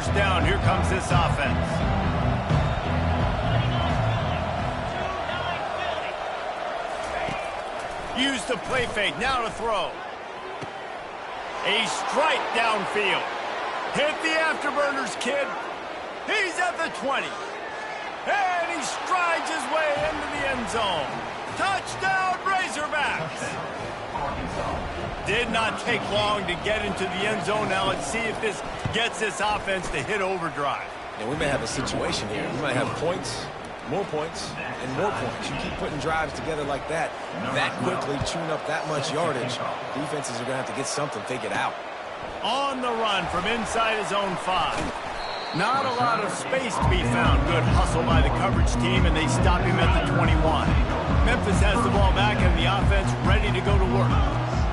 first down. Here comes this offense. Use the play fake. Now to throw. A strike downfield. Hit the afterburners, kid. He's at the 20. And he strides his way into the end zone. Touchdown, Razorbacks. Did not take long to get into the end zone. Now let's see if this gets this offense to hit overdrive. And we may have a situation here. We might have points, more points, and more points. You keep putting drives together like that quickly, chewing up that much yardage, defenses are going to have to get something figured out. On the run from inside his own 5. Not a lot of space to be found. Good hustle by the coverage team, and they stop him at the 21. Memphis has the ball back, and the offense ready to go to work.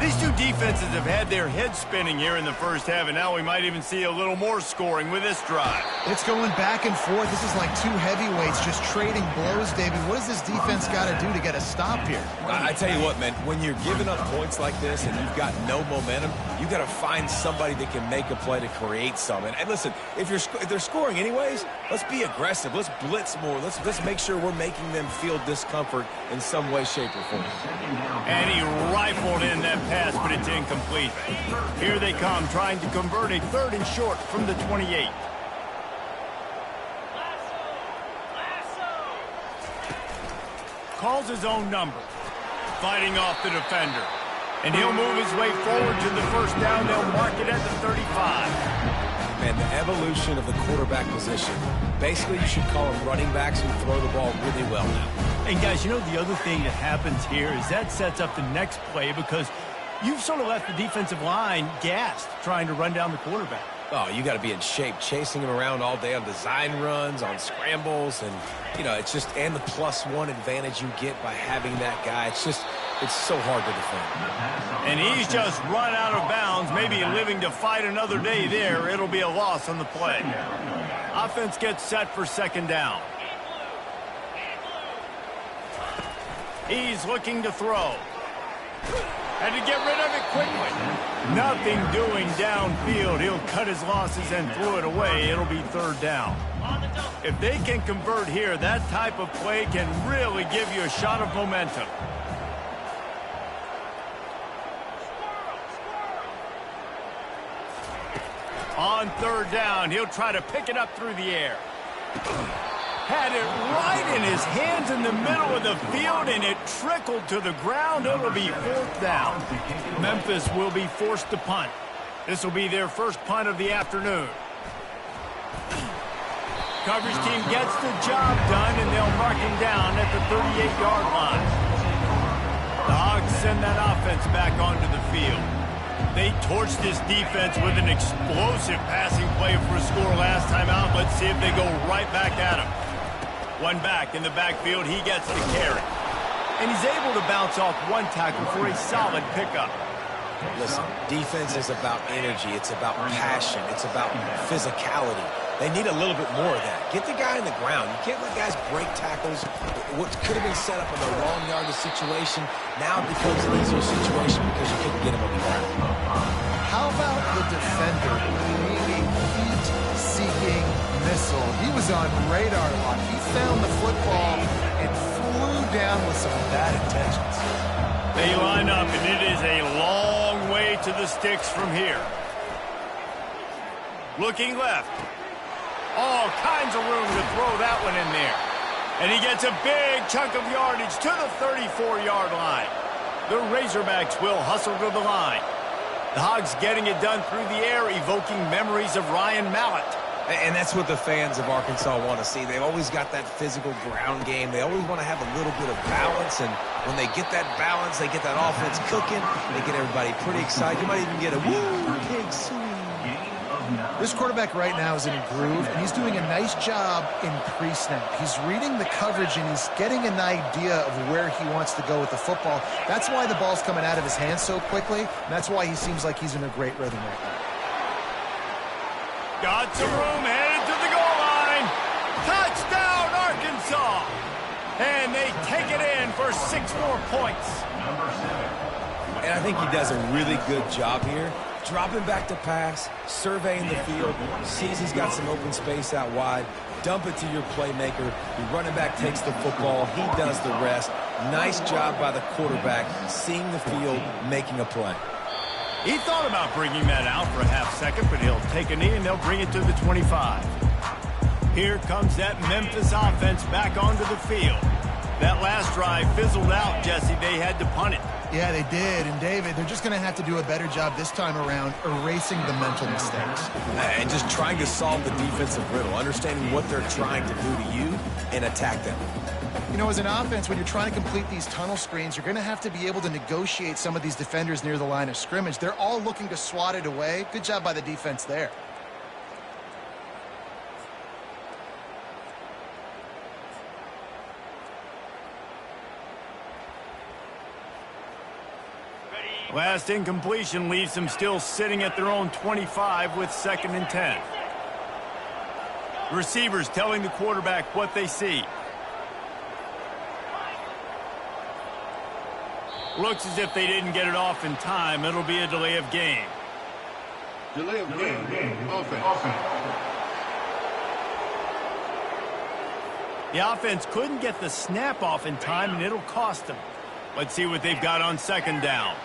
These two defenses have had their heads spinning here in the first half, and now we might even see a little more scoring with this drive. It's going back and forth. This is like two heavyweights just trading blows, David. What does this defense got to do to get a stop here? I tell you what, man, when you're giving up points like this and you've got no momentum, you got to find somebody that can make a play to create something. And listen, if they're scoring anyways, let's be aggressive. Let's blitz more. Let's make sure we're making them feel discomfort in some way, shape, or form. And he rifled in that pass, but it's incomplete. Here they come, trying to convert a 3rd and short from the 28. Calls his own number. Fighting off the defender. And he'll move his way forward to the first down. They'll mark it at the 35. Man, the evolution of the quarterback position. Basically, you should call them running backs who throw the ball really well now. And guys, you know the other thing that happens here is that sets up the next play because you've sort of left the defensive line gassed trying to run down the quarterback. Oh, you got to be in shape, chasing him around all day on design runs, on scrambles, and, you know, it's just, and the +1 advantage you get by having that guy. It's so hard to defend. And he's just run out of bounds, maybe living to fight another day there. It'll be a loss on the play. Offense gets set for 2nd down. He's looking to throw. Had to get rid of it quickly. Nothing doing downfield. He'll cut his losses and throw it away. It'll be 3rd down. If they can convert here, that type of play can really give you a shot of momentum. On 3rd down, he'll try to pick it up through the air. Had it right in his hands in the middle of the field, and it trickled to the ground. It'll be 4th down. Memphis will be forced to punt. This will be their first punt of the afternoon. Coverage team gets the job done, and they'll mark him down at the 38-yard line. The Hogs send that offense back onto the field. They torched this defense with an explosive passing play for a score last time out. Let's see if they go right back at him. One back in the backfield, he gets the carry. And he's able to bounce off one tackle for a solid pickup. Listen, defense is about energy. It's about passion. It's about physicality. They need a little bit more of that. Get the guy in the ground. You can't let guys break tackles. What could have been set up in the wrong yardage situation now becomes an easier situation because you couldn't get him on the ground. How about the defender being a heat-seeking missile? He was on radar lock. He found the football and flew down with some bad intentions. They line up, and it is a long way to the sticks from here. Looking left. All kinds of room to throw that one in there. And he gets a big chunk of yardage to the 34-yard line. The Razorbacks will hustle to the line. The Hogs getting it done through the air, evoking memories of Ryan Mallett. And that's what the fans of Arkansas want to see. They've always got that physical ground game. They always want to have a little bit of balance. And when they get that balance, they get that offense cooking. They get everybody pretty excited. You might even get a woo, pig swing. This quarterback right now is in a groove, and he's doing a nice job in pre-snap. He's reading the coverage, and he's getting an idea of where he wants to go with the football. That's why the ball's coming out of his hands so quickly, and that's why he seems like he's in a great rhythm right now. Got some room, headed to the goal line. Touchdown, Arkansas! And they take it in for 6 more points. And I think he does a really good job here. Dropping back to pass, surveying the field, sees he's got some open space out wide, dump it to your playmaker. The running back takes the football. He does the rest. Nice job by the quarterback, seeing the field, making a play. He thought about bringing that out for a half second, but he'll take a knee and they'll bring it to the 25. Here comes that Memphis offense back onto the field. That last drive fizzled out, Jesse. They had to punt it. Yeah, they did. And, David, they're just going to have to do a better job this time around erasing the mental mistakes. And just trying to solve the defensive riddle, understanding what they're trying to do to you and attack them. You know, as an offense, when you're trying to complete these tunnel screens, you're going to have to be able to negotiate some of these defenders near the line of scrimmage. They're all looking to swat it away. Good job by the defense there. Last incompletion leaves them still sitting at their own 25 with 2nd and 10. Receivers telling the quarterback what they see. Looks as if they didn't get it off in time. It'll be a delay of game. Delay of game. Offense. The offense couldn't get the snap off in time, and it'll cost them. Let's see what they've got on 2nd down.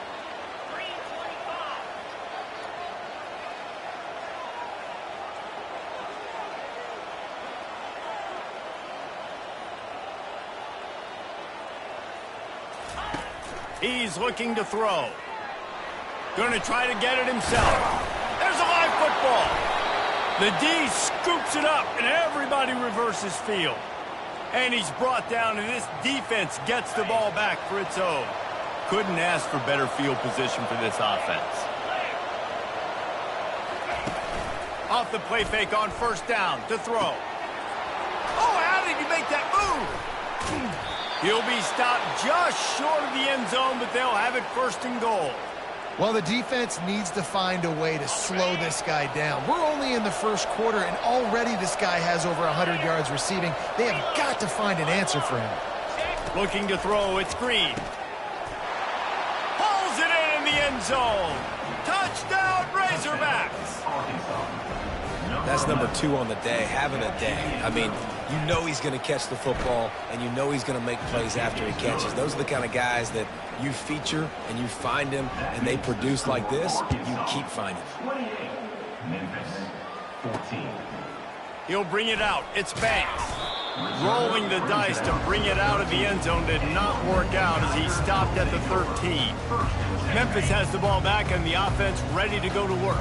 He's looking to throw. Going to try to get it himself. There's a live football. The D scoops it up, and everybody reverses field. And he's brought down, and this defense gets the ball back for its own. Couldn't ask for better field position for this offense. Off the play fake on 1st down to throw. Oh, how did he make that move? He'll be stopped just short of the end zone, but they'll have it 1st and goal. Well, the defense needs to find a way to slow this guy down. We're only in the 1st quarter, and already this guy has over 100 yards receiving. They have got to find an answer for him. Looking to throw, it's Green. Pulls it in the end zone. Touchdown, Razorbacks. That's number 2 on the day, having a day. I mean, you know he's going to catch the football, and you know he's going to make plays after he catches. Those are the kind of guys that you feature and you find them, and they produce like this, you keep finding them. He'll bring it out. It's Banks. Rolling the dice to bring it out of the end zone did not work out as he stopped at the 13. Memphis has the ball back and the offense ready to go to work.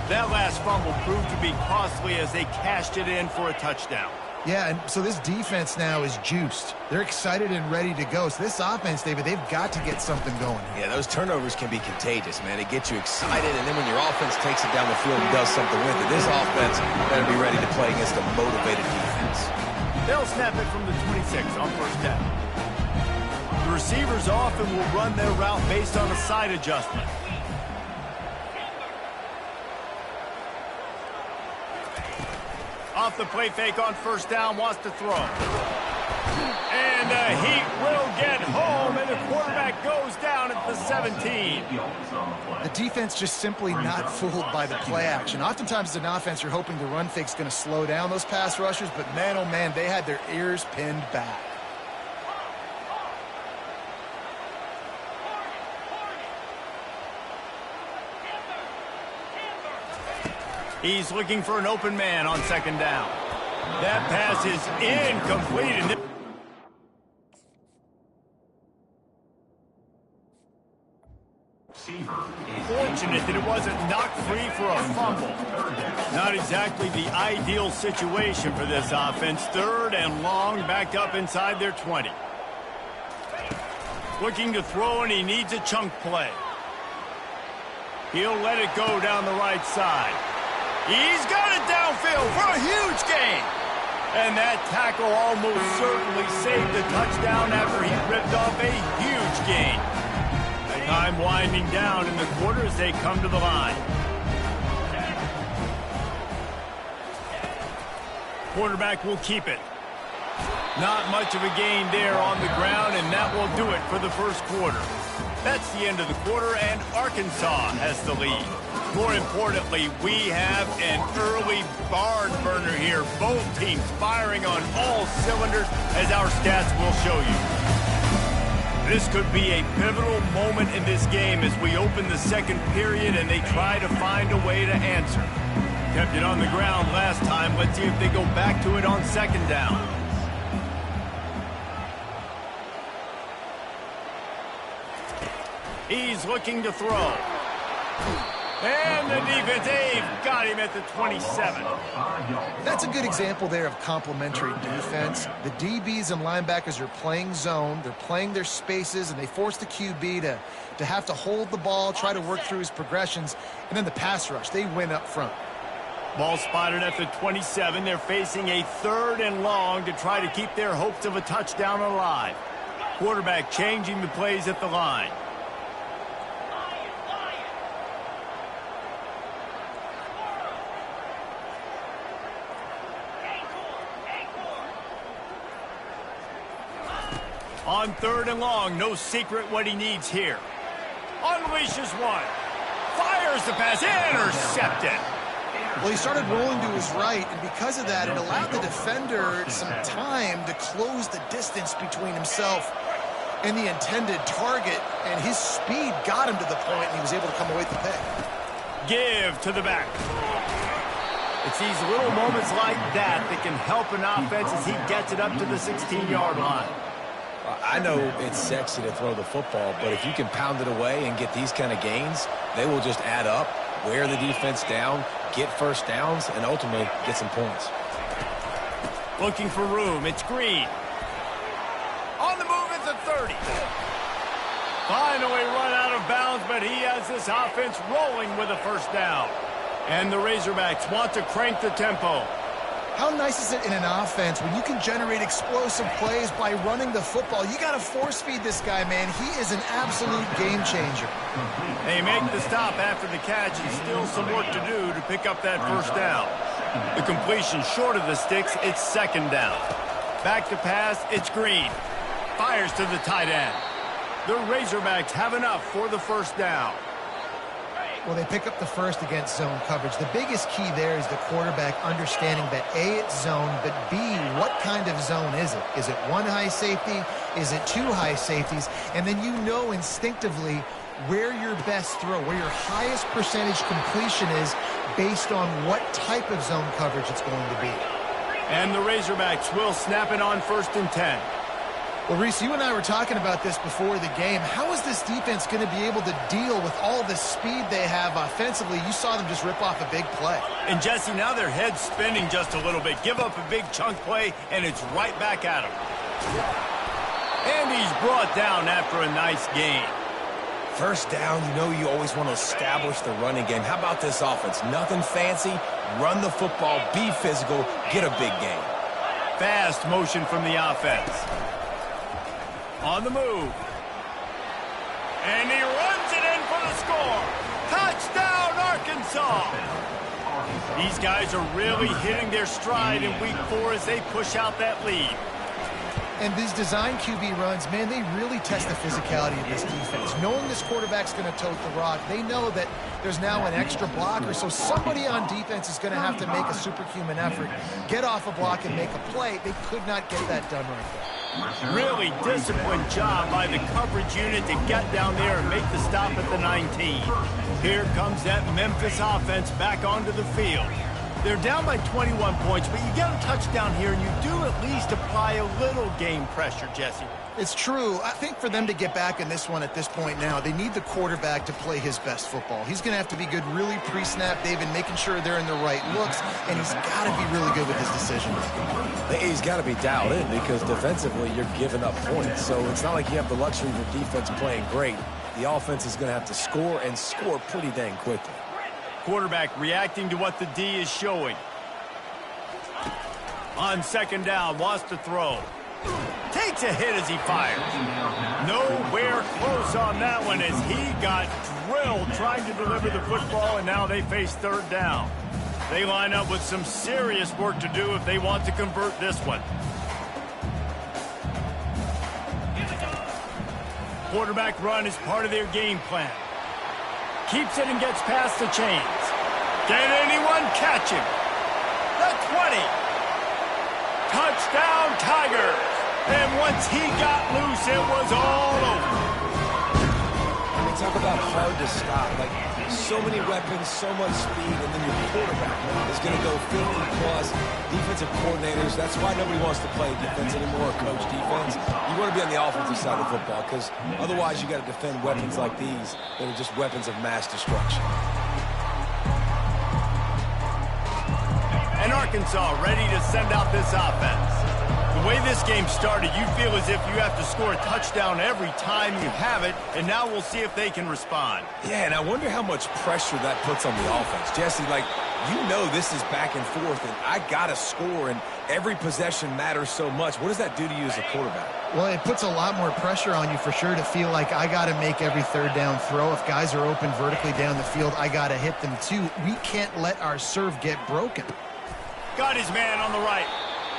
That last fumble proved to be costly as they cashed it in for a touchdown. Yeah, and so this defense now is juiced. They're excited and ready to go. So this offense, David, they've got to get something going. Yeah, those turnovers can be contagious, man. It gets you excited, and then when your offense takes it down the field and does something with it, this offense better be ready to play against a motivated defense. They'll snap it from the 26 on 1st down. The receivers often will run their route based on a side adjustment. Off the play fake on 1st down, wants to throw. And the Heat will get home, and the quarterback goes down at the 17. The defense just simply not fooled by the play action. Oftentimes as an offense, you're hoping the run fake's going to slow down those pass rushers, but man, oh man, they had their ears pinned back. He's looking for an open man on 2nd down. That pass is incomplete. Fortunate that it wasn't knocked free for a fumble. Not exactly the ideal situation for this offense. 3rd and long, backed up inside their 20. Looking to throw, and he needs a chunk play. He'll let it go down the right side. He's got it downfield for a huge gain. And that tackle almost certainly saved the touchdown after he ripped off a huge gain. Time winding down in the quarter as they come to the line. Quarterback will keep it. Not much of a gain there on the ground, and that will do it for the 1st quarter. That's the end of the quarter, and Arkansas has the lead. More importantly, we have an early barn burner here. Both teams firing on all cylinders, as our stats will show you. This could be a pivotal moment in this game as we open the second period and they try to find a way to answer. Kept it on the ground last time. Let's see if they go back to it on second down. He's looking to throw. And the defense, they've got him at the 27. That's a good example there of complementary defense. The DBs and linebackers are playing zone. They're playing their spaces, and they force the QB to have to hold the ball, try to work through his progressions, and then the pass rush. They win up front. Ball spotted at the 27. They're facing a 3rd and long to try to keep their hopes of a touchdown alive. Quarterback changing the plays at the line. On 3rd and long, no secret what he needs here. Unleashes one. Fires the pass. Intercepted. Well, he started rolling to his right, and because of that, it allowed the defender some time to close the distance between himself and the intended target, and his speed got him to the point, and he was able to come away with the pick. Give to the back. It's these little moments like that that can help an offense as he gets it up to the 16-yard line. I know it's sexy to throw the football, but if you can pound it away and get these kind of gains, they will just add up, wear the defense down, get first downs, and ultimately get some points. Looking for room. It's Green. On the move at the 30. Finally run out of bounds, but he has this offense rolling with a first down. And the Razorbacks want to crank the tempo. How nice is it in an offense when you can generate explosive plays by running the football? You got to force feed this guy, man. He is an absolute game changer. They make the stop after the catch, and still some work to do to pick up that first down. The completion short of the sticks, it's second down. Back to pass, it's Green. Fires to the tight end. The Razorbacks have enough for the first down. Well, they pick up the first against zone coverage. The biggest key there is the quarterback understanding that A, it's zone, but B, what kind of zone is it? Is it one high safety? Is it two high safeties? And then you know instinctively where your best throw, where your highest percentage completion is based on what type of zone coverage it's going to be. And the Razorbacks will snap it on 1st and 10. Well, Reese, you and I were talking about this before the game. How is this defense going to be able to deal with all the speed they have offensively? You saw them just rip off a big play. And, Jesse, now their head's spinning just a little bit. Give up a big chunk play, and it's right back at him. And he's brought down after a nice gain. First down, you know you always want to establish the running game. How about this offense? Nothing fancy. Run the football, be physical, get a big gain. Fast motion from the offense. On the move. And he runs it in for the score. Touchdown, Arkansas. These guys are really hitting their stride in week 4 as they push out that lead. And these design QB runs, man, they really test the physicality of this defense. Knowing this quarterback's going to tote the rock, they know that there's now an extra blocker, so somebody on defense is going to have to make a superhuman effort, get off a block and make a play. They could not get that done right there. Really disciplined job by the coverage unit to get down there and make the stop at the 19. Here comes that Memphis offense back onto the field. They're down by 21 points, but you get a touchdown here, and you do at least apply a little game pressure, Jesse. It's true. I think for them to get back in this one at this point now, they need the quarterback to play his best football. He's going to have to be good really pre-snap, David, making sure they're in the right looks, and he's got to be really good with his decision-making. He's got to be dialed in because defensively you're giving up points, so it's not like you have the luxury of your defense playing great. The offense is going to have to score and score pretty dang quickly. Quarterback reacting to what the D is showing. On second down, wants to throw. Takes a hit as he fires. Nowhere close on that one as he got drilled trying to deliver the football, and now they face third down. They line up with some serious work to do if they want to convert this one. quarterback run is part of their game plan. Keeps it and gets past the chains. Can anyone catch him? The 20. Touchdown, Tigers. And once he got loose, it was all over. They talk about hard to stop. Like, so many weapons, so much speed, and then your quarterback is going to go 50-plus. Defensive coordinators, that's why nobody wants to play defense anymore or coach defense. You want to be on the offensive side of the football because otherwise you got to defend weapons like these that are just weapons of mass destruction. And Arkansas ready to send out this offense. The way this game started, you feel as if you have to score a touchdown every time you have it, and now we'll see if they can respond. Yeah, and I wonder how much pressure that puts on the offense. Jesse, like, you know this is back and forth, and I got to score, and every possession matters so much. What does that do to you as a quarterback? Well, it puts a lot more pressure on you for sure to feel like I got to make every third down throw. If guys are open vertically down the field, I got to hit them too. We can't let our serve get broken. Got his man on the right.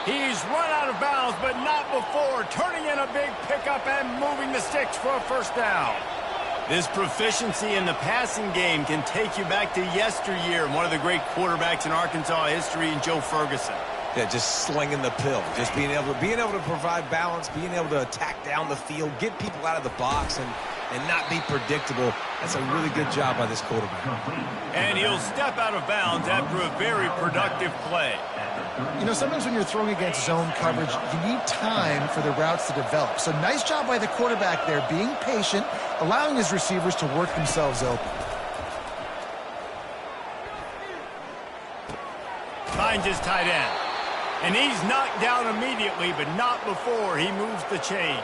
He's run out of bounds, but not before turning in a big pickup and moving the sticks for a first down. This proficiency in the passing game can take you back to yesteryear, one of the great quarterbacks in Arkansas history, Joe Ferguson. Yeah, just slinging the pill, just being able to provide balance, being able to attack down the field, get people out of the box, and not be predictable. That's a really good job by this quarterback. And he'll step out of bounds after a very productive play. You know, sometimes when you're throwing against zone coverage, you need time for the routes to develop. So nice job by the quarterback there, being patient, allowing his receivers to work themselves open. Finds his tight end. And he's knocked down immediately, but not before he moves the chains.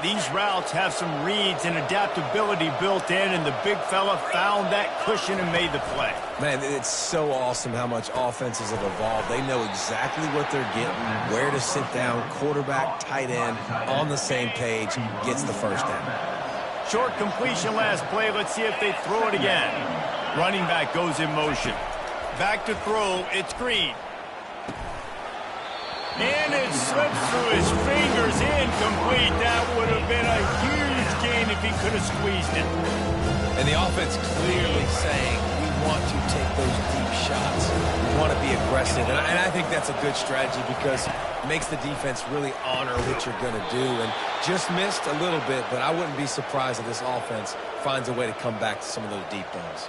These routes have some reads and adaptability built in, and the big fella found that cushion and made the play. Man, it's so awesome how much offenses have evolved. They know exactly what they're getting, where to sit down, quarterback, tight end, on the same page, gets the first down. Short completion last play. Let's see if they throw it again. Running back goes in motion. Back to throw. It's Green. And it slips through his fingers, incomplete. That would have been a huge gain if he could have squeezed it. And the offense clearly saying, we want to take those deep shots. We want to be aggressive. And I think that's a good strategy because it makes the defense really honor what you're going to do. And just missed a little bit, but I wouldn't be surprised if this offense finds a way to come back to some of those deep balls.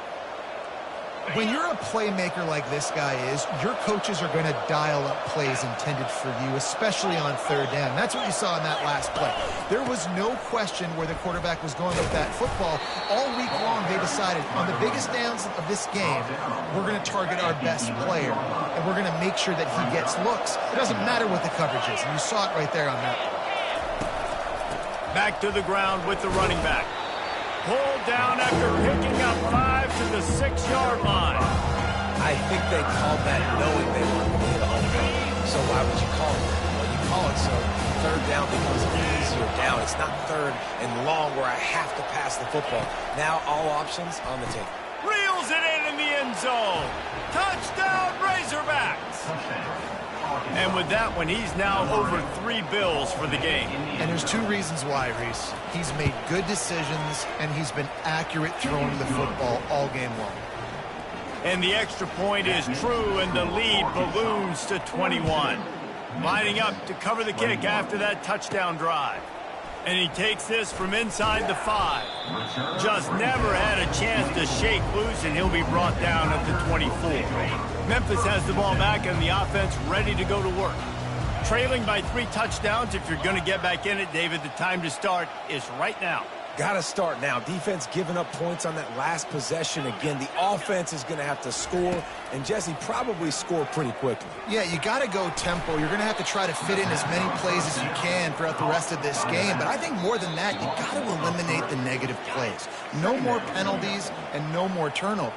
When you're a playmaker like this guy is, your coaches are going to dial up plays intended for you, especially on third down. That's what you saw in that last play. There was no question where the quarterback was going with that football. All week long, they decided on the biggest downs of this game, we're going to target our best player, and we're going to make sure that he gets looks. It doesn't matter what the coverage is, and you saw it right there on that one. Back to the ground with the running back. Pulled down after picking up 5 to the 6-yard line. I think they called that knowing they were going to hit a home run. So why would you call it? Well, you call it so third down becomes an easier down. It's not third and long where I have to pass the football. Now all options on the table. Reels it in the end zone. Touchdown, Razorbacks. And with that one, he's now over 3 bills for the game. And there's 2 reasons why, Reese. He's made good decisions, and he's been accurate throwing the football all game long. And the extra point is true, and the lead balloons to 21. Lining up to cover the kick after that touchdown drive. And he takes this from inside the 5. Just never had a chance to shake loose, and he'll be brought down at the 24. Memphis has the ball back and the offense ready to go to work. Trailing by 3 touchdowns. If you're going to get back in it, David, the time to start is right now. Got to start now. Defense giving up points on that last possession. Again, the offense is going to have to score, and Jesse probably score pretty quickly. Yeah, you got to go tempo. You're going to have to try to fit in as many plays as you can throughout the rest of this game. But I think more than that, you got to eliminate the negative plays. No more penalties and no more turnovers.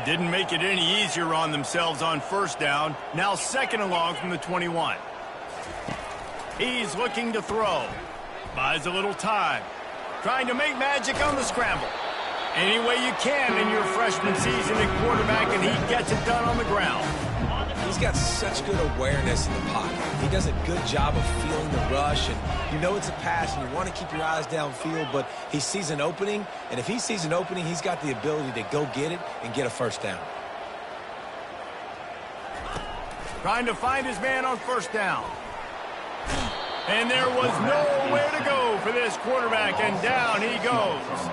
Didn't make it any easier on themselves on first down. Now second and long from the 21. He's looking to throw. Buys a little time. Trying to make magic on the scramble. Any way you can in your freshman season at quarterback, and he gets it done on the ground. He's got such good awareness in the pocket. He does a good job of feeling the rush, and you know it's a pass, and you want to keep your eyes downfield, but he sees an opening, and if he sees an opening, he's got the ability to go get it and get a first down. Trying to find his man on first down. And there was nowhere to go for this quarterback, and down he goes.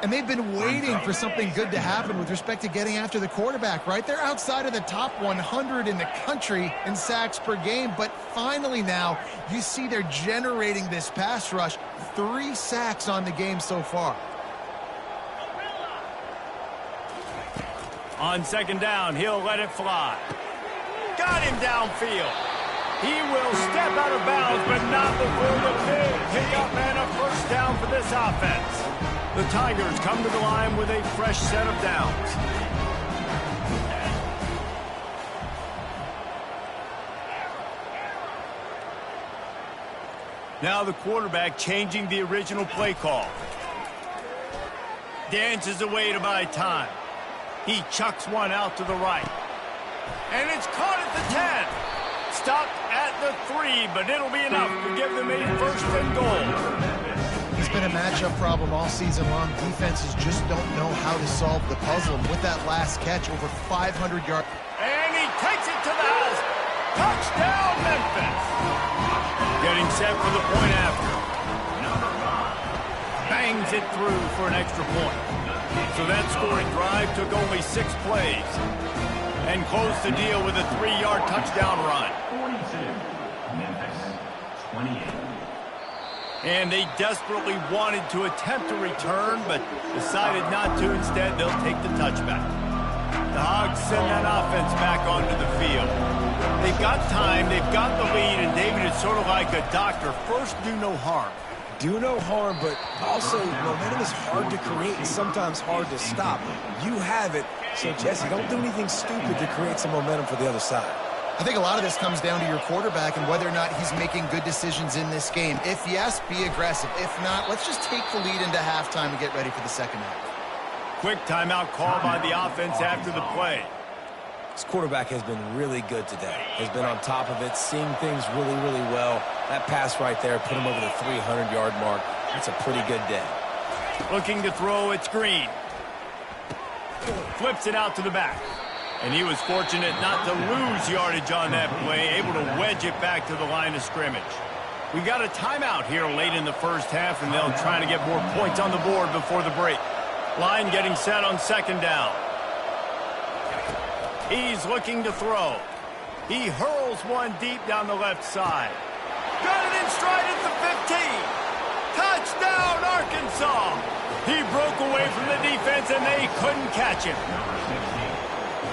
And they've been waiting for something good to happen with respect to getting after the quarterback, right? They're outside of the top 100 in the country in sacks per game, but finally now you see they're generating this pass rush. 3 sacks on the game so far. On second down, he'll let it fly. Got him downfield. He will step out of bounds, but not before the big pickup and a first down for this offense. The Tigers come to the line with a fresh set of downs. Now the quarterback changing the original play call. Dances away to buy time. He chucks one out to the right. And it's caught at the 10. Stopped at the 3, but it'll be enough to give them a first and goal. It's been a matchup problem all season long. Defenses just don't know how to solve the puzzle. And with that last catch, over 500 yards. And he takes it to the house. Touchdown, Memphis. Getting set for the point after. Bangs it through for an extra point. So that scoring drive took only 6 plays. And closed the deal with a 3-yard touchdown run. 42, Memphis, 28. And they desperately wanted to attempt a return, but decided not to. Instead, they'll take the touchback. The Hogs send that offense back onto the field. They've got time, they've got the lead, and David is sort of like a doctor. First, do no harm. Do no harm, but also momentum is hard to create and sometimes hard to stop. You have it, so Jesse, don't do anything stupid to create some momentum for the other side. I think a lot of this comes down to your quarterback and whether or not he's making good decisions in this game. If yes, be aggressive. If not, let's just take the lead into halftime and get ready for the second half. Quick timeout call by the offense after the play. This quarterback has been really good today. Has been on top of it, seeing things really, really well. That pass right there put him over the 300-yard mark. That's a pretty good day. Looking to throw, it's Green. Flips it out to the back. And he was fortunate not to lose yardage on that play, able to wedge it back to the line of scrimmage. We got a timeout here late in the first half, and they'll try to get more points on the board before the break. Line getting set on second down. He's looking to throw. He hurls one deep down the left side. Got it in stride at the 15. Touchdown, Arkansas. He broke away from the defense, and they couldn't catch him.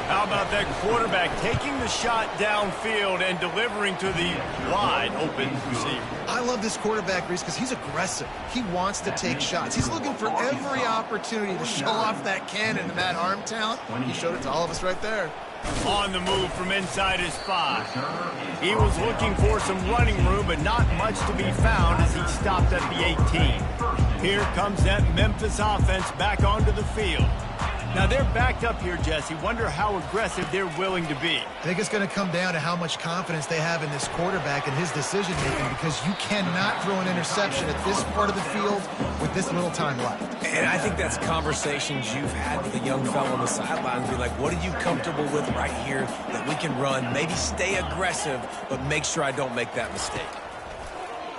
How about that quarterback taking the shot downfield and delivering to the wide-open receiver? I love this quarterback, Reese, because he's aggressive. He wants to take shots. He's looking for every opportunity to show off that cannon and that arm talent. He showed it to all of us right there. On the move from inside his 5. He was looking for some running room, but not much to be found as he stopped at the 18. Here comes that Memphis offense back onto the field. Now, they're backed up here, Jesse. Wonder how aggressive they're willing to be. I think it's going to come down to how much confidence they have in this quarterback and his decision-making, because you cannot throw an interception at this part of the field with this little time left. And I think that's conversations you've had with a young fellow on the sideline. Be like, what are you comfortable with right here that we can run? Maybe stay aggressive, but make sure I don't make that mistake.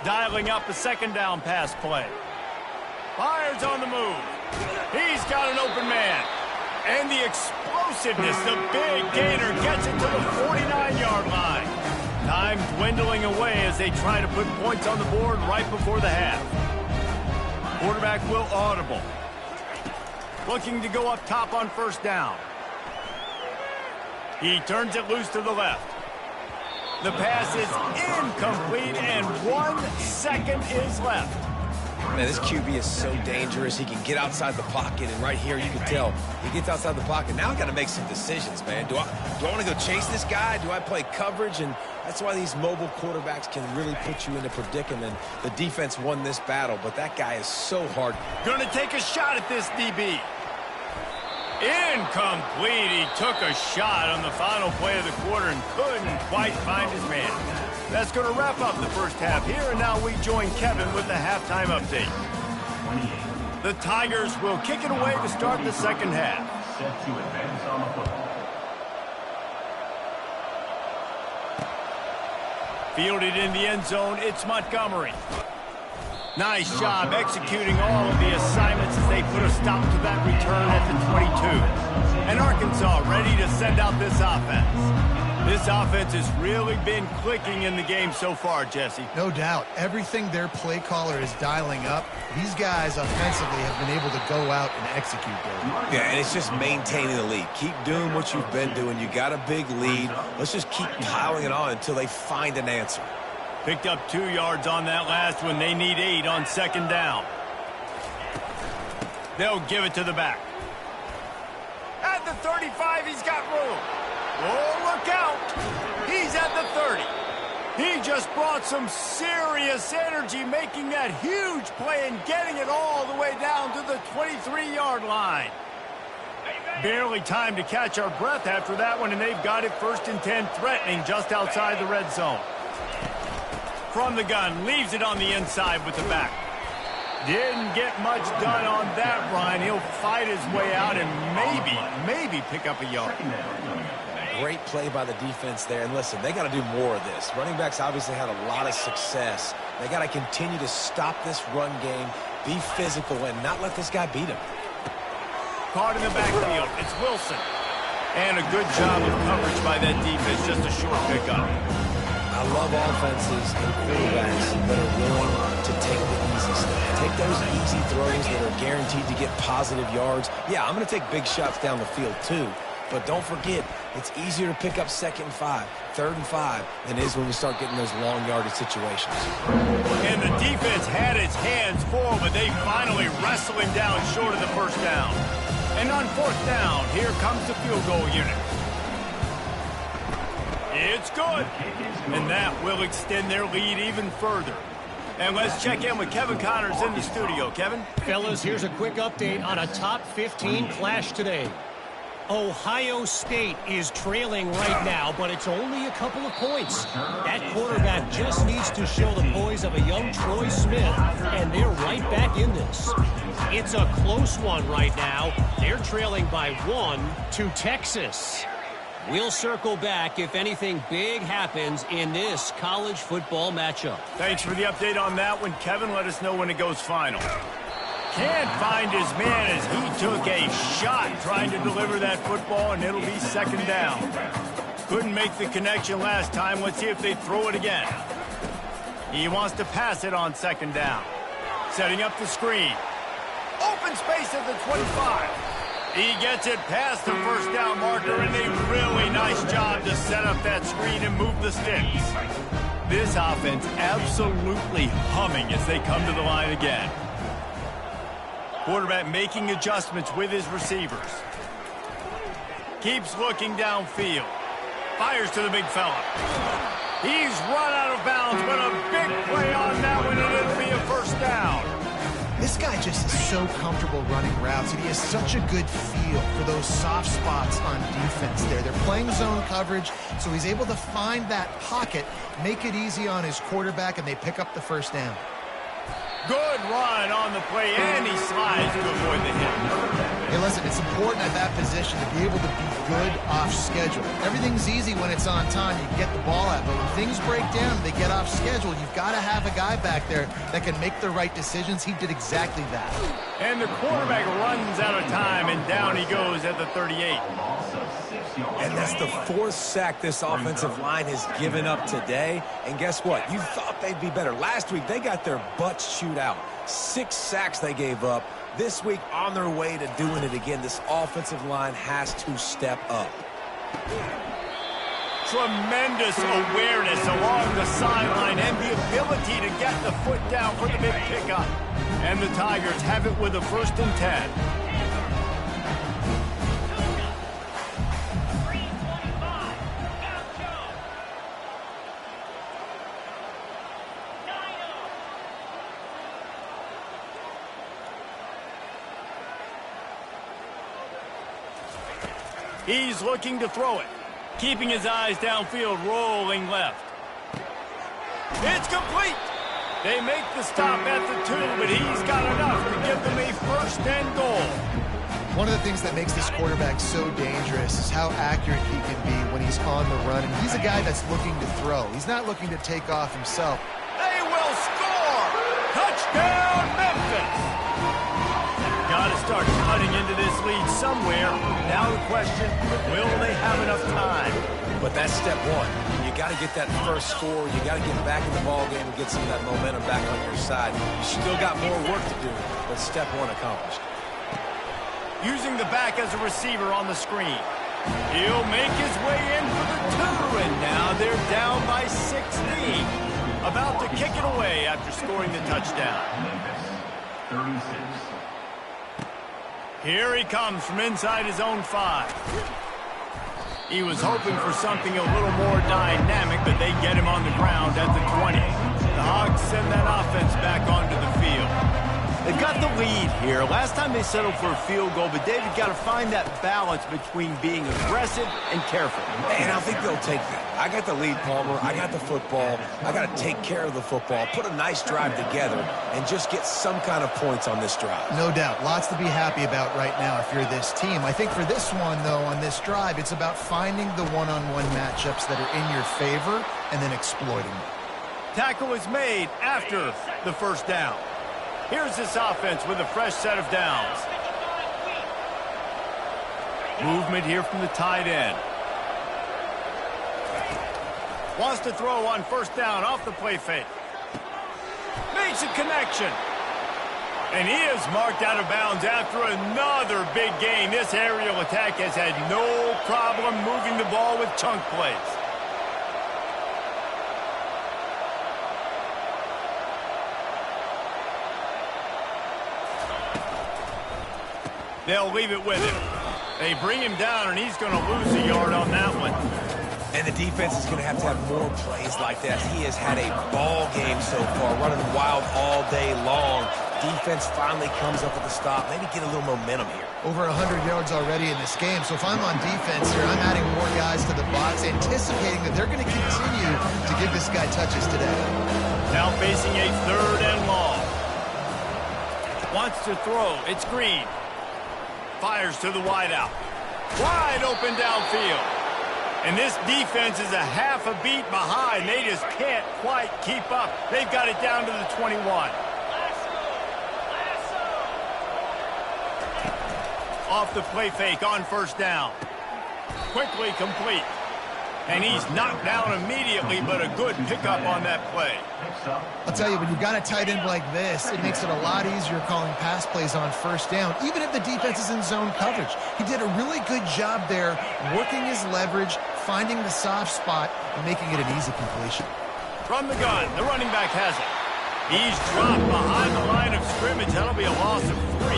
Dialing up a second down pass play. Fires on the move. He's got an open man. And the explosiveness, the big gainer gets it to the 49-yard line. Time dwindling away as they try to put points on the board right before the half. Quarterback will audible. Looking to go up top on first down. He turns it loose to the left. The pass is incomplete, and 1 second is left. Man, this QB is so dangerous. He can get outside the pocket, and right here you can tell he gets outside the pocket. Now I got to make some decisions, man. Do I want to go chase this guy? Do I play coverage? And that's why these mobile quarterbacks can really put you in a predicament. The defense won this battle, but that guy is so hard. Going to take a shot at this DB. Incomplete. He took a shot on the final play of the quarter and couldn't quite find his man. That's going to wrap up the first half here, and now we join Kevin with the halftime update. 28. The Tigers will kick it away to start the second half. Set to advance on the football. Fielded in the end zone, it's Montgomery. Nice job executing all of the assignments as they put a stop to that return at the 22. And Arkansas ready to send out this offense. This offense has really been clicking in the game so far, Jesse. No doubt. Everything their play caller is dialing up, these guys offensively have been able to go out and execute there. Yeah, and it's just maintaining the lead. Keep doing what you've been doing. You got a big lead. Let's just keep piling it on until they find an answer. Picked up 2 yards on that last one. They need 8 on second down. They'll give it to the back. At the 35, he's got room. Oh, look out. He's at the 30. He just brought some serious energy, making that huge play and getting it all the way down to the 23-yard line. Barely time to catch our breath after that one, and they've got it 1st and 10, threatening just outside the red zone. From the gun, leaves it on the inside with the back. Didn't get much done on that run. He'll fight his way out and maybe pick up a yard. Great play by the defense there. And listen, they got to do more of this. Running backs obviously had a lot of success. They got to continue to stop this run game, be physical, and not let this guy beat him. Caught in the backfield. It's Wilson. And a good job of coverage by that defense. Just a short pickup. I love offenses and quarterbacks that are willing to take the easy stuff. Take those easy throws that are guaranteed to get positive yards. Yeah, I'm going to take big shots down the field too. But don't forget, it's easier to pick up 2nd and 5, 3rd and 5 than it is when we start getting those long yardage situations. And the defense had its hands full, but they finally wrestle him down short of the first down. And on 4th down, here comes the field goal unit. It's good. And that will extend their lead even further. And let's check in with Kevin Connors in the studio. Kevin? Fellas, here's a quick update on a top 15 clash today. Ohio State is trailing right now, but it's only a couple of points. That quarterback just needs to show the poise of a young Troy Smith, and they're right back in this. It's a close one right now. They're trailing by 1 to Texas. We'll circle back if anything big happens in this college football matchup. Thanks for the update on that one, Kevin. Let us know when it goes final. Can't find his man as he took a shot trying to deliver that football, and it'll be 2nd down. Couldn't make the connection last time. Let's see if they throw it again. He wants to pass it on 2nd down. Setting up the screen. Open space at the 25. He gets it past the first down marker, and a really nice job to set up that screen and move the sticks. This offense absolutely humming as they come to the line again. Quarterback making adjustments with his receivers. Keeps looking downfield. Fires to the big fella. He's run out of bounds, but a big play on that one, and it'll be a 1st down. This guy just is so comfortable running routes, and he has such a good feel for those soft spots on defense there. They're playing zone coverage, so he's able to find that pocket, make it easy on his quarterback, and they pick up the 1st down. Good run on the play, and he slides to avoid the hit. Hey, listen, it's important at that position to be able to be good off schedule. Everything's easy when it's on time. You can get the ball out, but when things break down, they get off schedule. You've got to have a guy back there that can make the right decisions. He did exactly that. And the quarterback runs out of time, and down he goes at the 38. And that's the 4th sack this offensive line has given up today. And guess what? You thought they'd be better. Last week, they got their butts chewed out. 6 sacks they gave up. This week, on their way to doing it again, this offensive line has to step up. Tremendous awareness along the sideline and the ability to get the foot down for the big pickup. And the Tigers have it with a 1st and 10. He's looking to throw it. Keeping his eyes downfield, rolling left. It's complete. They make the stop at the 2, but he's got enough to give them a first and goal. One of the things that makes this quarterback so dangerous is how accurate he can be when he's on the run. And he's a guy that's looking to throw. He's not looking to take off himself. They will score! Touchdown, Memphis! Got to start cutting into this lead somewhere. Now the question, will they have enough time? But that's step one. You got to get that first score. You got to get back in the ball game and get some of that momentum back on your side. You still got more work to do, but step one accomplished. Using the back as a receiver on the screen. He'll make his way in for the 2, and now they're down by 16. About to kick it away after scoring the touchdown. 36. Here he comes from inside his own 5. He was hoping for something a little more dynamic, but they get him on the ground at the 20. The Hogs send that offense back onto the field. They've got the lead here. Last time they settled for a field goal, but David got to find that balance between being aggressive and careful. And I think they'll take that. I got the lead, Palmer. I got the football. I got to take care of the football, put a nice drive together, and just get some kind of points on this drive. No doubt. Lots to be happy about right now if you're this team. I think for this one, though, on this drive, it's about finding the one-on-one matchups that are in your favor and then exploiting them. Tackle is made after the first down. Here's this offense with a fresh set of downs. Movement here from the tight end. Wants to throw on first down off the play fake. Makes a connection. And he is marked out of bounds after another big gain. This aerial attack has had no problem moving the ball with chunk plays. They'll leave it with him. They bring him down, and he's going to lose a yard on that one. And the defense is going to have more plays like that. He has had a ball game so far, running wild all day long. Defense finally comes up with a stop. Maybe get a little momentum here. Over 100 yards already in this game. So if I'm on defense here, I'm adding more guys to the box, anticipating that they're going to continue to give this guy touches today. Now facing a 3rd and long. Wants to throw. It's Green. Fires to the wideout. Wide open downfield. And this defense is a half a beat behind. They just can't quite keep up. They've got it down to the 21. Off the play fake on first down. Quickly complete. And he's knocked down immediately, but a good pickup on that play. I'll tell you, when you've got a tight end like this, it makes it a lot easier calling pass plays on first down, even if the defense is in zone coverage. He did a really good job there, working his leverage, finding the soft spot, and making it an easy completion. From the gun, the running back has it. He's dropped behind the line of scrimmage. That'll be a loss of 3.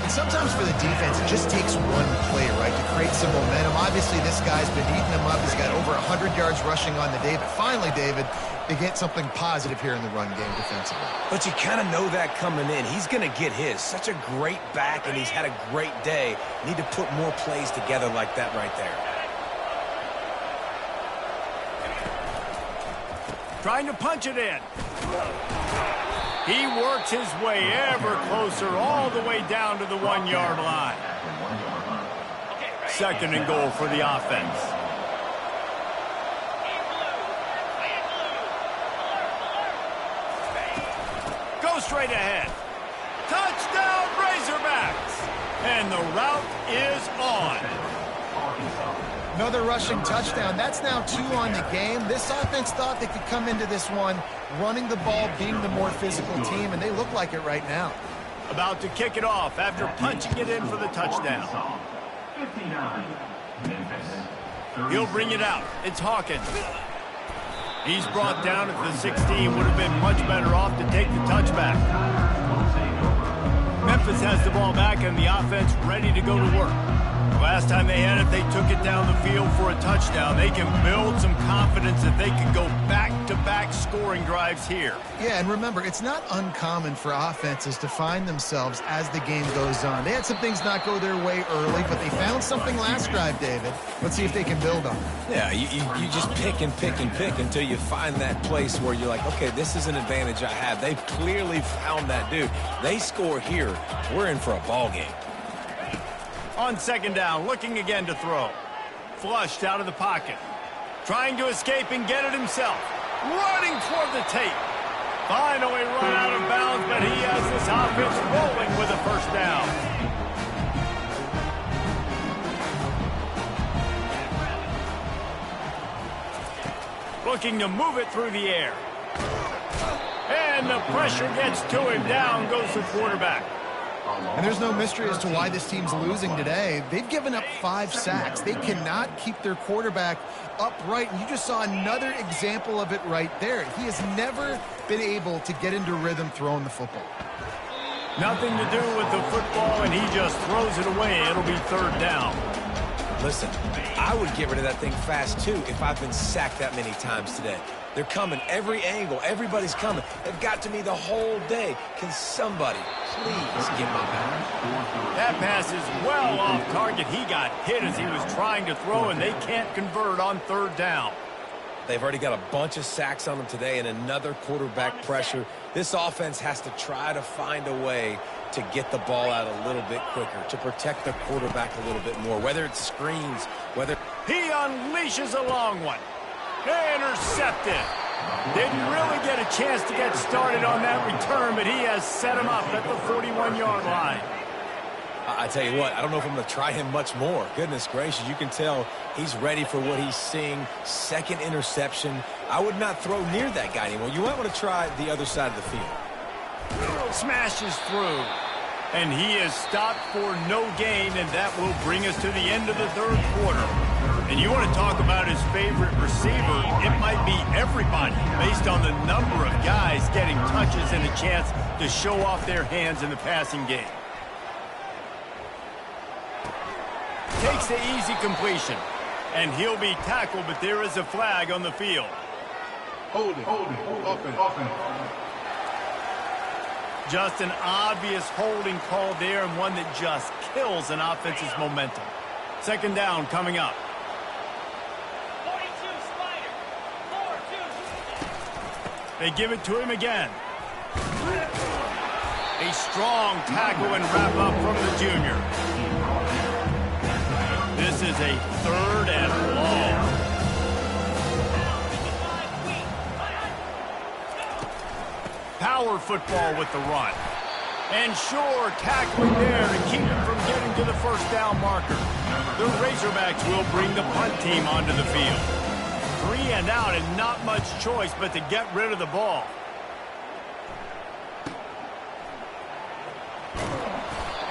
And sometimes for the defense, it just takes one play, right, to create some momentum. Obviously, this guy's been eating them up. He's got over 100 yards rushing on the day. But finally, David, they get something positive here in the run game defensively. But you kind of know that coming in. He's going to get his. Such a great back, and he's had a great day. Need to put more plays together like that right there. Trying to punch it in. He works his way ever closer all the way down to the 1-yard line. 2nd and goal for the offense. Go straight ahead. Touchdown, Razorbacks! And the route is on. Another rushing touchdown. That's now 2 on the game. This offense thought they could come into this one running the ball, being the more physical team, and they look like it right now. About to kick it off after punching it in for the touchdown. 59. Memphis. He'll bring it out. It's Hawkins. He's brought down at the 16. Would have been much better off to take the touchback. Memphis has the ball back and the offense ready to go to work. Last time they had it, they took it down the field for a touchdown. They can build some confidence that they can go back-to-back scoring drives here. Yeah, and remember, it's not uncommon for offenses to find themselves as the game goes on. They had some things not go their way early, but they found something last drive, David. Let's see if they can build on it. Yeah, you just pick and pick and pick until you find that place where you're like, okay, this is an advantage I have. They've clearly found that dude. They score here, we're in for a ball game. On second down, looking again to throw. Flushed out of the pocket. Trying to escape and get it himself. Running toward the tape. Finally run out of bounds, but he has this offense rolling with a first down. Looking to move it through the air. And the pressure gets to him. Down goes the quarterback. And there's no mystery as to why this team's losing today. They've given up 5 sacks. They cannot keep their quarterback upright. And you just saw another example of it right there. He has never been able to get into rhythm throwing the football. Nothing to do with the football, and he just throws it away. It'll be third down. Listen, I would get rid of that thing fast, too, if I've been sacked that many times today. They're coming every angle. Everybody's coming. They've got to me the whole day. Can somebody please get my back? That pass is well off target. He got hit as he was trying to throw, and they can't convert on third down. They've already got a bunch of sacks on them today and another quarterback pressure. This offense has to try to find a way to get the ball out a little bit quicker, to protect the quarterback a little bit more, whether it's screens, whether... He unleashes a long one. Intercepted. Didn't really get a chance to get started on that return, but he has set him up at the 41-yard line. I tell you what, I don't know if I'm going to try him much more. Goodness gracious, you can tell he's ready for what he's seeing. Second interception. I would not throw near that guy anymore. You might want to try the other side of the field. Smashes through. And he is stopped for no gain, and that will bring us to the end of the third quarter. And you want to talk about his favorite receiver, it might be everybody based on the number of guys getting touches and a chance to show off their hands in the passing game. Takes the easy completion, and he'll be tackled, but there is a flag on the field. Hold it. Offense. Just an obvious holding call there, and one that just kills an offense's momentum. Second down coming up. 42 Spider. 4-2. They give it to him again. A strong tackle and wrap up from the junior. This is a third and long. Power football with the run. And sure, tackling there to keep him from getting to the first down marker. The Razorbacks will bring the punt team onto the field. 3 and out and not much choice but to get rid of the ball.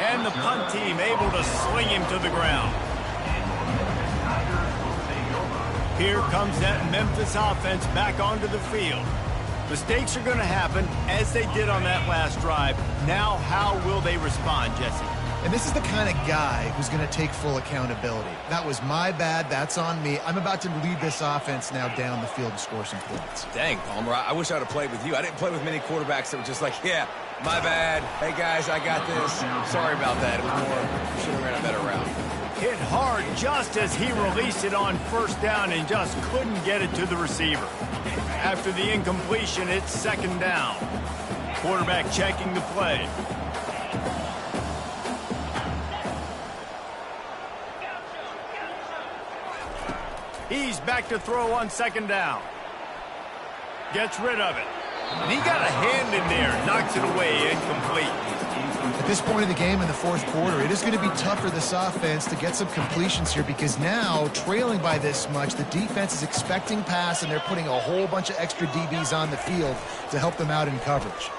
And the punt team able to sling him to the ground. Here comes that Memphis offense back onto the field. Mistakes are going to happen, as they did on that last drive. Now, how will they respond, Jesse? And this is the kind of guy who's going to take full accountability. That was my bad. That's on me. I'm about to lead this offense now down the field and score some points. Dang, Palmer, I wish I would have played with you. I didn't play with many quarterbacks that were just like, yeah, my bad. Hey, guys, I got this. Sorry about that. It was more, should have ran a better route. Hit hard just as he released it on first down and just couldn't get it to the receiver. After the incompletion, it's second down. Quarterback checking the play. He's back to throw on second down. Gets rid of it. And he got a hand in there, knocks it away, incomplete. At this point of the game in the fourth quarter, it is going to be tough for this offense to get some completions here because now, trailing by this much, the defense is expecting pass, and they're putting a whole bunch of extra DBs on the field to help them out in coverage.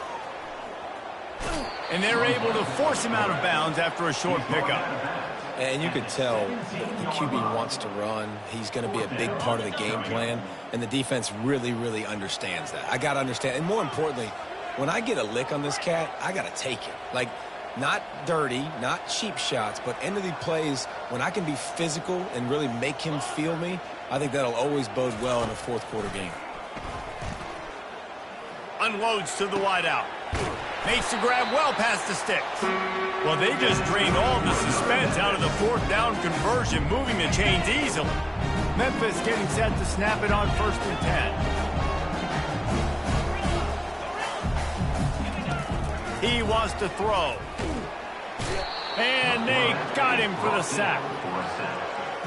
And they're able to force him out of bounds after a short pickup. And you could tell the QB wants to run. He's going to be a big part of the game plan, and the defense really, really understands that. I got to understand, and more importantly, when I get a lick on this cat, I got to take it. Like, Not dirty, not cheap shots, but end of the plays when I can be physical and really make him feel me. I think that'll always bode well in a fourth quarter game. Unloads to the wideout. Makes the grab well past the sticks. Well, they just drained all the suspense out of the fourth down conversion, moving the chains easily. Memphis getting set to snap it on 1st and 10. He wants to throw. And they got him for the sack.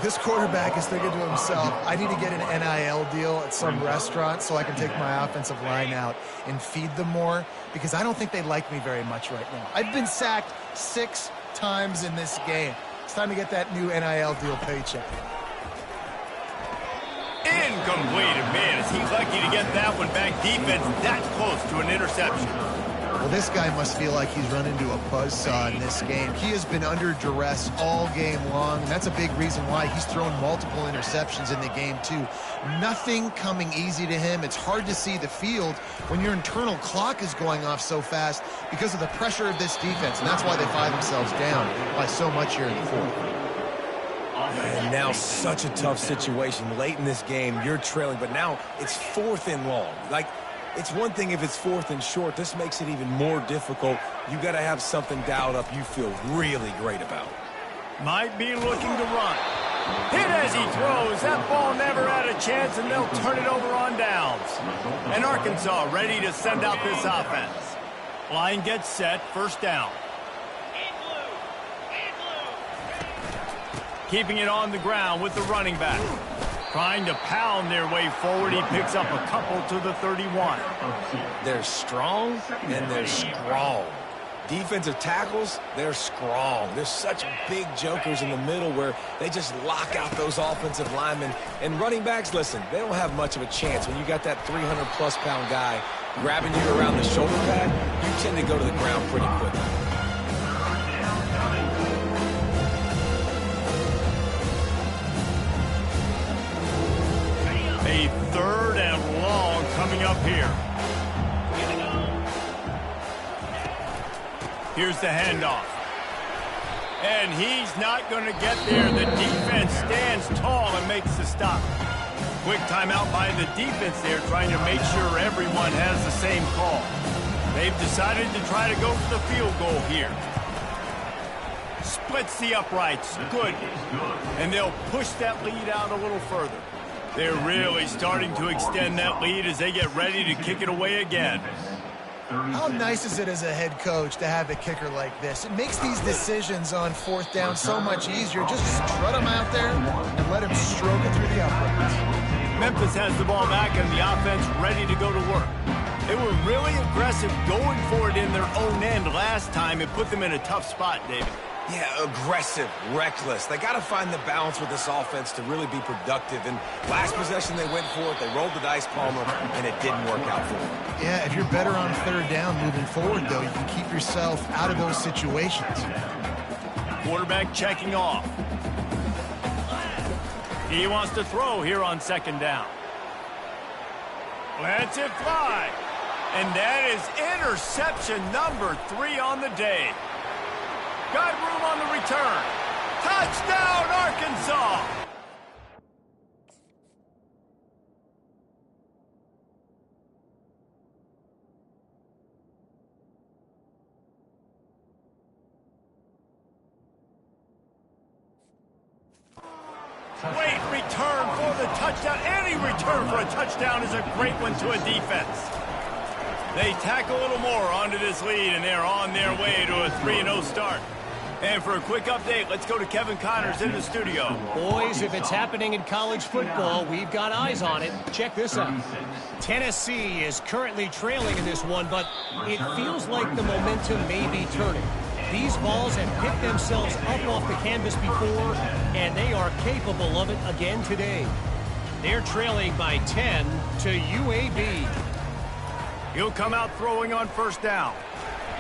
This quarterback is thinking to himself, I need to get an NIL deal at some restaurant so I can take my offensive line out and feed them more, because I don't think they like me very much right now. I've been sacked 6 times in this game. It's time to get that new NIL deal paycheck. Incomplete. Man, is he lucky to get that one back. Defense that close to an interception. Well, this guy must feel like he's run into a buzzsaw in this game. He has been under duress all game long, and that's a big reason why he's thrown multiple interceptions in the game, too. Nothing coming easy to him. It's hard to see the field when your internal clock is going off so fast because of the pressure of this defense, and that's why they find themselves down by so much here in the fourth. And now such a tough situation. Late in this game, you're trailing, but now it's 4th and long. Like, it's one thing if it's 4th and short. This makes it even more difficult. You got to have something dialed up you feel really great about. Might be looking to run. Hit as he throws. That ball never had a chance, and they'll turn it over on downs. And Arkansas ready to send out this offense. Line gets set. 1st down. Keeping it on the ground with the running back. Trying to pound their way forward. He picks up a couple to the 31. They're strong and they're strong. Defensive tackles, they're strong. There's such big jokers in the middle where they just lock out those offensive linemen. And running backs, listen, they don't have much of a chance. When you got that 300-plus pound guy grabbing you around the shoulder pad, you tend to go to the ground pretty quickly. A 3rd and long coming up here. Here's the handoff. And he's not going to get there. The defense stands tall and makes the stop. Quick timeout by the defense there, trying to make sure everyone has the same call. They've decided to try to go for the field goal here. Splits the uprights. Good. And they'll push that lead out a little further. They're really starting to extend that lead as they get ready to kick it away again. How nice is it as a head coach to have a kicker like this? It makes these decisions on 4th down so much easier. Just strut him out there and let him stroke it through the uprights. Memphis has the ball back and the offense ready to go to work. They were really aggressive going for it in their own end last time. It put them in a tough spot, David. Yeah, aggressive, reckless. They got to find the balance with this offense to really be productive. And last possession they went for it. They rolled the dice, Palmer, and it didn't work out for them. Yeah, if you're better on 3rd down moving forward, though, you can keep yourself out of those situations. Quarterback checking off. He wants to throw here on 2nd down. Lets it fly. And that is interception number 3 on the day. Got room on the return. Touchdown, Arkansas! Great return for the touchdown. Any return for a touchdown is a great one to a defense. They tack a little more onto this lead, and they're on their way to a 3-0 start. And for a quick update, let's go to Kevin Connors in the studio. Boys, if it's happening in college football, we've got eyes on it. Check this out. Tennessee is currently trailing in this one, but it feels like the momentum may be turning. These balls have picked themselves up off the canvas before, and they are capable of it again today. They're trailing by 10 to UAB. He'll come out throwing on 1st down.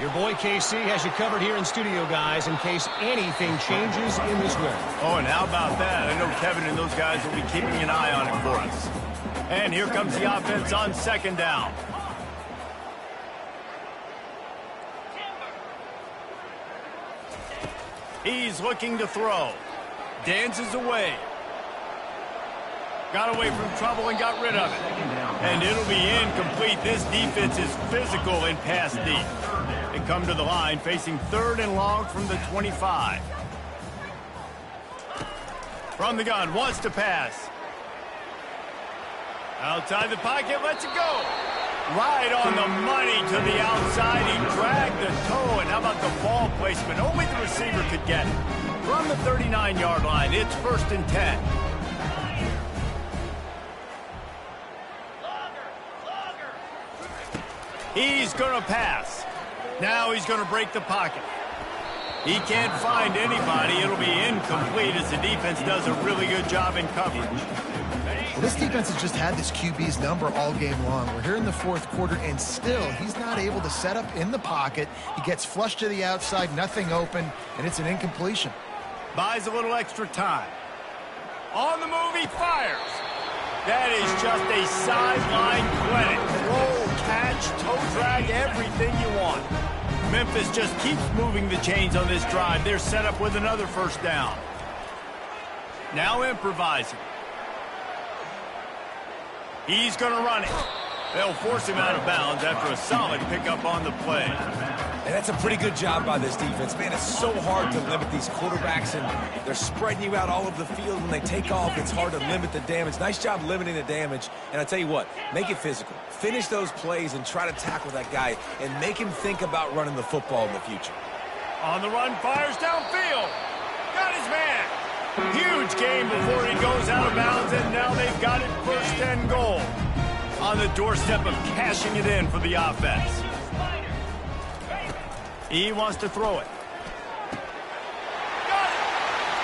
Your boy KC has you covered here in studio, guys, in case anything changes in this one. Oh, and how about that? I know Kevin and those guys will be keeping an eye on it for us. And here comes the offense on 2nd down. 10 He's looking to throw. Dances away. Got away from trouble and got rid of it. And it'll be incomplete. This defense is physical in pass deep. They come to the line facing 3rd and long from the 25. From the gun, wants to pass. Outside the pocket, lets it go. Right on the money to the outside. He dragged the toe, and how about the ball placement? Only the receiver could get it. From the 39-yard line, it's 1st and 10. He's going to pass. Now he's going to break the pocket. He can't find anybody. It'll be incomplete as the defense does a really good job in coverage. Well, this defense has just had this QB's number all game long. We're here in the 4th quarter, and still he's not able to set up in the pocket. He gets flushed to the outside, nothing open, and it's an incompletion. Buys a little extra time. On the move, he fires. That is just a sideline clinic. Roll, catch, toe drag, everything you want. Memphis just keeps moving the chains on this drive. They're set up with another 1st down. Now improvising. He's going to run it. They'll force him out of bounds after a solid pickup on the play. And that's a pretty good job by this defense. Man, it's so hard to limit these quarterbacks, and they're spreading you out all over the field. When they take off, it's hard to limit the damage. Nice job limiting the damage. And I tell you what, make it physical. Finish those plays and try to tackle that guy and make him think about running the football in the future. On the run, fires downfield. Got his man. Huge game before he goes out of bounds, and now they've got it 1st and goal. On the doorstep of cashing it in for the offense. He wants to throw it.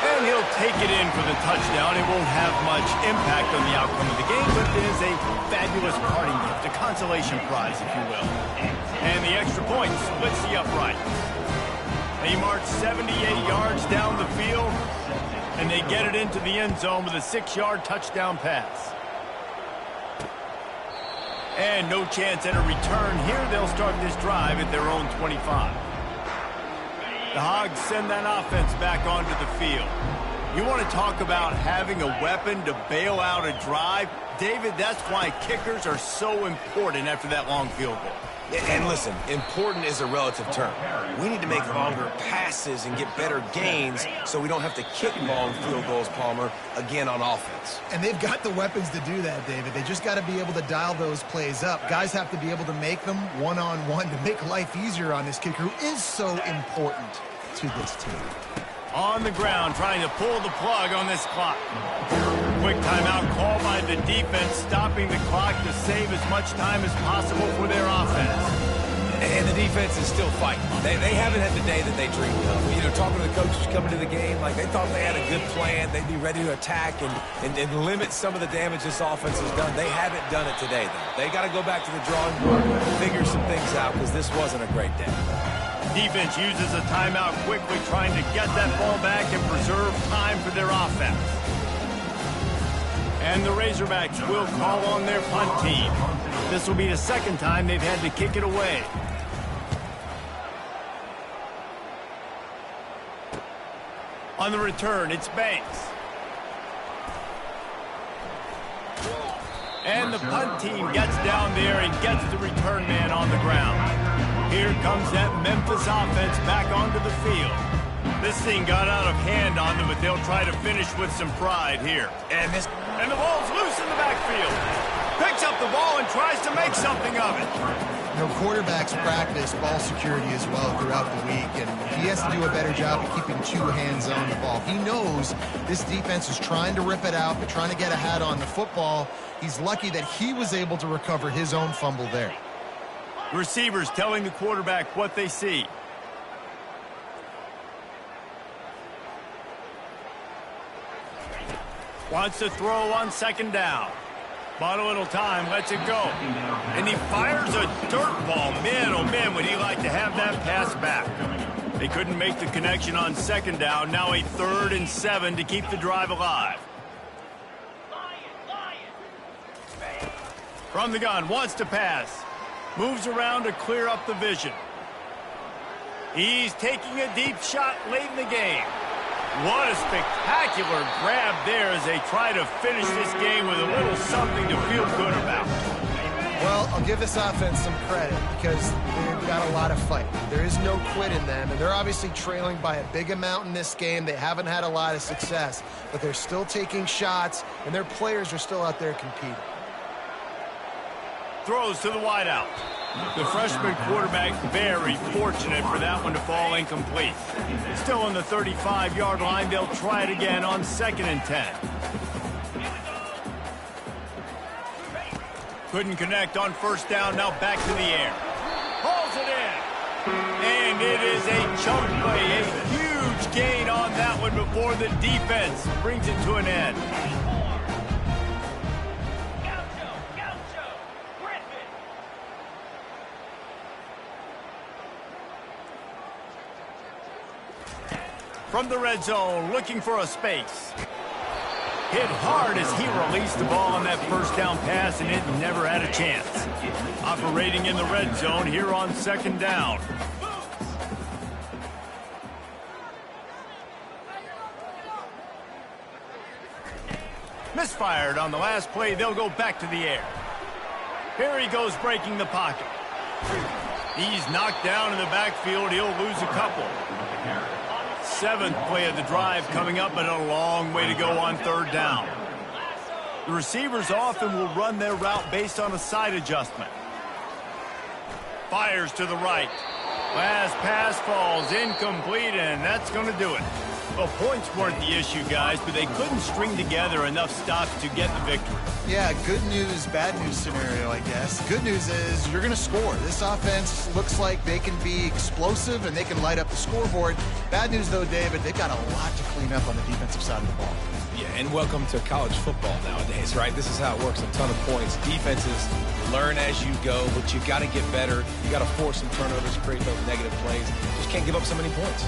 And he'll take it in for the touchdown. It won't have much impact on the outcome of the game, but it is a fabulous parting gift, a consolation prize, if you will. And the extra point splits the upright. They march 78 yards down the field, and they get it into the end zone with a 6-yard touchdown pass. And no chance at a return here. They'll start this drive at their own 25. The Hogs send that offense back onto the field. You want to talk about having a weapon to bail out a drive? David, that's why kickers are so important after that long field goal. And listen, important is a relative term. We need to make longer passes and get better gains so we don't have to kick long field goals, Palmer, again on offense. And they've got the weapons to do that, David. They just got to be able to dial those plays up. Guys have to be able to make them one-on-one to make life easier on this kicker who is so important to this team. On the ground, trying to pull the plug on this clock. Quick timeout call by the defense, stopping the clock to save as much time as possible for their offense. And the defense is still fighting. They haven't had the day that they dreamed of. You know, talking to the coaches coming to the game, like they thought they had a good plan. They'd be ready to attack and limit some of the damage this offense has done. They haven't done it today, though. They got to go back to the drawing board and figure some things out because this wasn't a great day. Defense uses a timeout quickly, trying to get that ball back and preserve time for their offense. And the Razorbacks will call on their punt team. This will be the 2nd time they've had to kick it away. On the return, it's Banks. And the punt team gets down there and gets the return man on the ground. Here comes that Memphis offense back onto the field. This thing got out of hand on them, but they'll try to finish with some pride here. And the ball's loose in the backfield. Picks up the ball and tries to make something of it. You know, quarterbacks practice ball security as well throughout the week, and he has to do a better job of keeping 2 hands on the ball. He knows this defense is trying to rip it out. They're trying to get a hat on the football. He's lucky that he was able to recover his own fumble there. Receivers telling the quarterback what they see. Wants to throw on 2nd down. Bought a little time, lets it go. And he fires a dirt ball. Man, oh man, would he like to have that pass back. They couldn't make the connection on 2nd down. Now a 3rd and 7 to keep the drive alive. From the gun, wants to pass. Moves around to clear up the vision. He's taking a deep shot late in the game. What a spectacular grab there as they try to finish this game with a little something to feel good about. Well, I'll give this offense some credit because they've got a lot of fight. There is no quit in them, and they're obviously trailing by a big amount in this game. They haven't had a lot of success, but they're still taking shots, and their players are still out there competing. Throws to the wideout. The freshman quarterback very fortunate for that one to fall incomplete. Still on the 35-yard line. They'll try it again on 2nd and 10. Couldn't connect on 1st down. Now back to the air. Hauls it in. And it is a chunk play. A huge gain on that one before the defense brings it to an end. From the red zone, looking for a space. Hit hard as he released the ball on that 1st down pass, and it never had a chance. Operating in the red zone here on 2nd down. Misfired on the last play. They'll go back to the air. Here he goes breaking the pocket. He's knocked down in the backfield. He'll lose a couple. 7th play of the drive coming up, but a long way to go on 3rd down. The receivers often will run their route based on a side adjustment. Fires to the right. Last pass falls incomplete, and that's going to do it. Well, points weren't the issue, guys, but they couldn't string together enough stops to get the victory. Yeah, good news, bad news scenario, I guess. Good news is you're going to score. This offense looks like they can be explosive and they can light up the scoreboard. Bad news, though, David, they've got a lot to clean up on the defensive side of the ball. Yeah, and welcome to college football nowadays, right? This is how it works, a ton of points. Defenses learn as you go, but you got to get better. You got to force some turnovers, create those negative plays. Just can't give up so many points.